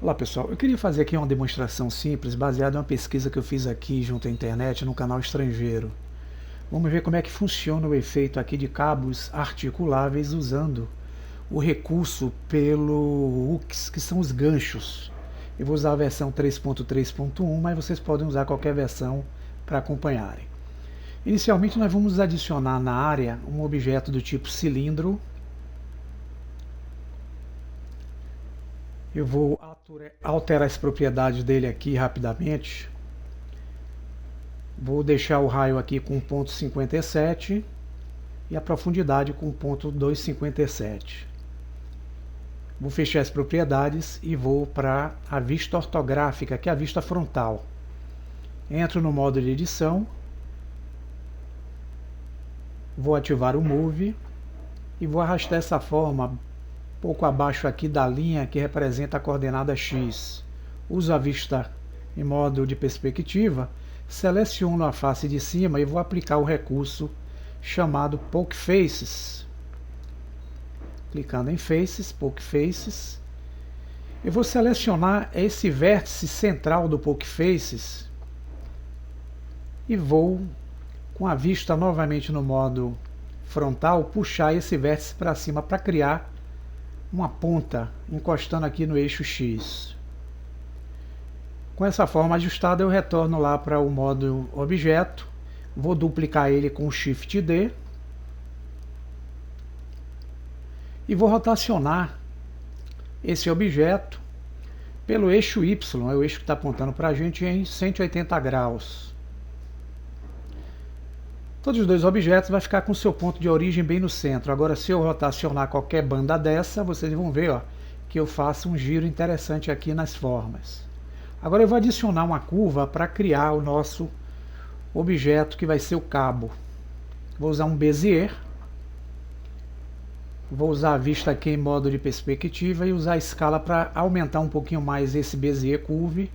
Olá pessoal, eu queria fazer aqui uma demonstração simples baseada em uma pesquisa que eu fiz aqui junto à internet no canal estrangeiro. Vamos ver como é que funciona o efeito aqui de cabos articuláveis usando o recurso pelo hooks, que são os ganchos. Eu vou usar a versão 3.3.1, mas vocês podem usar qualquer versão para acompanharem. Inicialmente nós vamos adicionar na área um objeto do tipo cilindro. Eu vou alterar as propriedades dele aqui rapidamente. Vou deixar o raio aqui com 0,57 e a profundidade com 0,257. Vou fechar as propriedades e vou para a vista ortográfica, que é a vista frontal. Entro no modo de edição, vou ativar o Move e vou arrastar essa forma pouco abaixo aqui da linha que representa a coordenada X. Uso a vista em modo de perspectiva, seleciono a face de cima e vou aplicar o recurso chamado Poke Faces. Clicando em Faces, Poke Faces, eu vou selecionar esse vértice central do Poke Faces e vou, com a vista novamente no modo frontal, puxar esse vértice para cima para criar uma ponta encostando aqui no eixo X. Com essa forma ajustada eu retorno lá para o modo objeto, vou duplicar ele com Shift D e vou rotacionar esse objeto pelo eixo Y, é o eixo que está apontando para a gente, em 180 graus. Todos os dois objetos vai ficar com seu ponto de origem bem no centro. Agora, se eu rotacionar qualquer banda dessa, vocês vão ver, ó, que eu faço um giro interessante aqui nas formas. Agora eu vou adicionar uma curva para criar o nosso objeto que vai ser o cabo. Vou usar um Bezier. Vou usar a vista aqui em modo de perspectiva e usar a escala para aumentar um pouquinho mais esse Bezier Curve.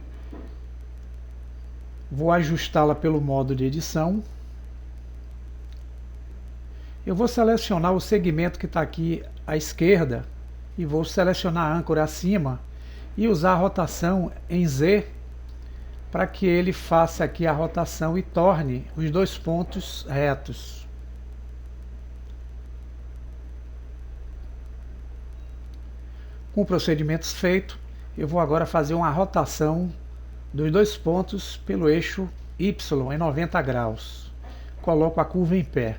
Vou ajustá-la pelo modo de edição. Eu vou selecionar o segmento que está aqui à esquerda e vou selecionar a âncora acima e usar a rotação em Z para que ele faça aqui a rotação e torne os dois pontos retos. Com o procedimento feito, eu vou agora fazer uma rotação dos dois pontos pelo eixo Y em 90 graus. Coloco a curva em pé.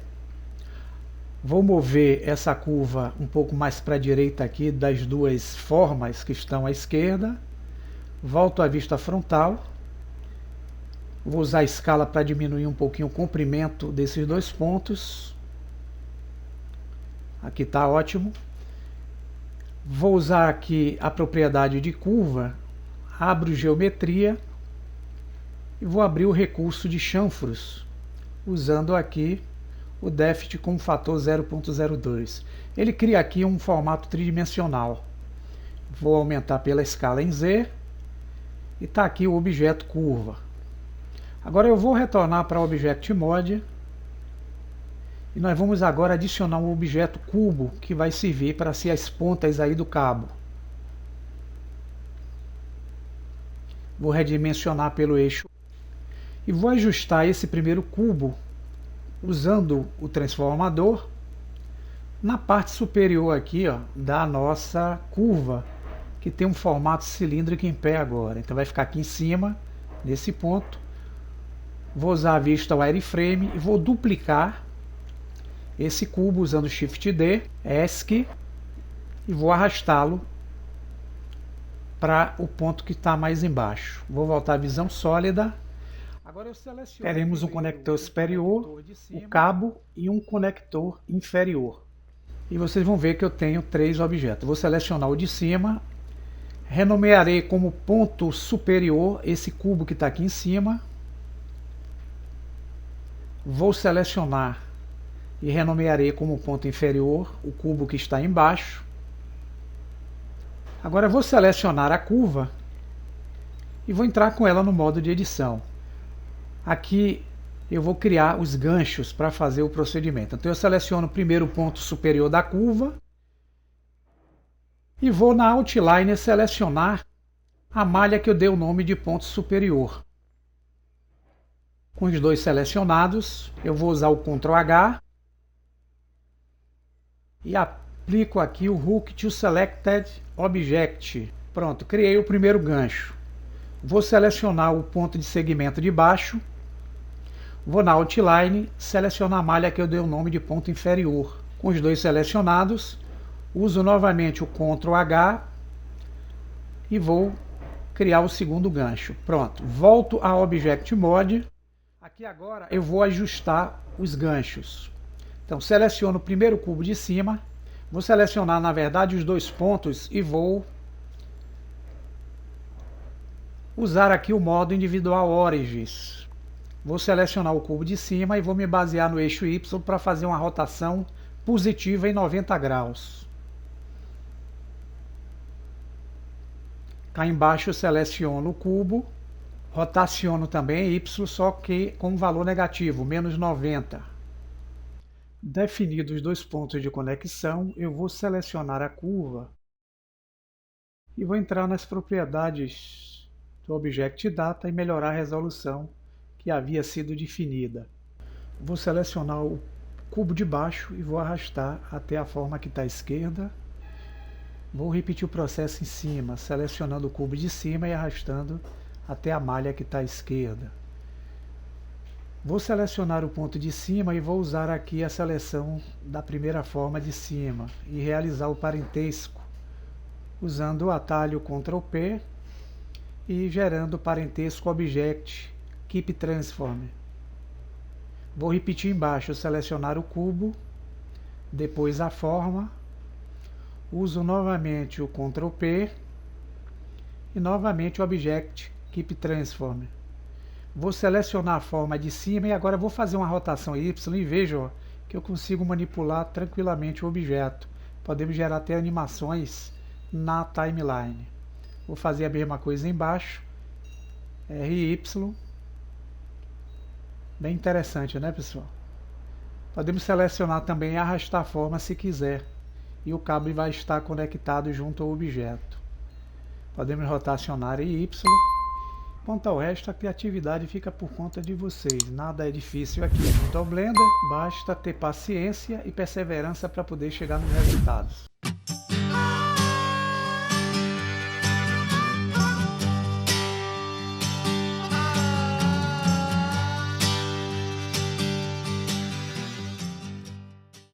Vou mover essa curva um pouco mais para a direita aqui das duas formas que estão à esquerda. Volto à vista frontal. Vou usar a escala para diminuir um pouquinho o comprimento desses dois pontos. Aqui está ótimo. Vou usar aqui a propriedade de curva. Abro geometria. E vou abrir o recurso de chanfros, usando aqui o déficit com o fator 0,02. Ele cria aqui um formato tridimensional. Vou aumentar pela escala em Z. E está aqui o objeto curva. Agora eu vou retornar para o Object Mode. E nós vamos agora adicionar um objeto cubo que vai servir para ser as pontas aí do cabo. Vou redimensionar pelo eixo. E vou ajustar esse primeiro cubo usando o transformador na parte superior aqui, ó, da nossa curva, que tem um formato cilíndrico em pé agora. Então vai ficar aqui em cima, nesse ponto. Vou usar a vista wireframe e vou duplicar esse cubo usando Shift D, ESC, e vou arrastá-lo para o ponto que está mais embaixo. Vou voltar à visão sólida. Agora eu seleciono. Teremos um conector superior, o cabo e um conector inferior. E vocês vão ver que eu tenho três objetos. Vou selecionar o de cima, renomearei como ponto superior esse cubo que está aqui em cima. Vou selecionar e renomearei como ponto inferior o cubo que está embaixo. Agora eu vou selecionar a curva e vou entrar com ela no modo de edição. Aqui eu vou criar os ganchos para fazer o procedimento. Então eu seleciono primeiro o ponto superior da curva e vou na Outliner selecionar a malha que eu dei o nome de ponto superior. Com os dois selecionados, eu vou usar o Ctrl H e aplico aqui o Hook to Selected Object. Pronto, criei o primeiro gancho. Vou selecionar o ponto de segmento de baixo, vou na Outline, selecionar a malha que eu dei o nome de ponto inferior. Com os dois selecionados, uso novamente o Ctrl H e vou criar o segundo gancho. Pronto, volto a Object Mode. Aqui agora eu vou ajustar os ganchos. Então seleciono o primeiro cubo de cima, vou selecionar na verdade os dois pontos e vou usar aqui o modo individual Origins. Vou selecionar o cubo de cima e vou me basear no eixo Y para fazer uma rotação positiva em 90 graus. Cá embaixo eu seleciono o cubo, rotaciono também Y, só que com um valor negativo, menos 90. Definidos os dois pontos de conexão, eu vou selecionar a curva e vou entrar nas propriedades do Object Data e melhorar a resolução que havia sido definida. Vou selecionar o cubo de baixo e vou arrastar até a forma que está à esquerda. Vou repetir o processo em cima, selecionando o cubo de cima e arrastando até a malha que está à esquerda. Vou selecionar o ponto de cima e vou usar aqui a seleção da primeira forma de cima e realizar o parentesco, usando o atalho Ctrl P e gerando o parentesco Object Keep Transform. Vou repetir embaixo, selecionar o cubo, depois a forma, uso novamente o Ctrl P e novamente o Object Keep Transform. Vou selecionar a forma de cima e agora vou fazer uma rotação Y e vejo que eu consigo manipular tranquilamente o objeto. Podemos gerar até animações na timeline. Vou fazer a mesma coisa embaixo, RY. Bem interessante, né, pessoal? Podemos selecionar também e arrastar a forma se quiser. E o cabo vai estar conectado junto ao objeto. Podemos rotacionar em Y. Quanto ao resto, a criatividade fica por conta de vocês. Nada é difícil aqui. Junto ao Blender, basta ter paciência e perseverança para poder chegar nos resultados.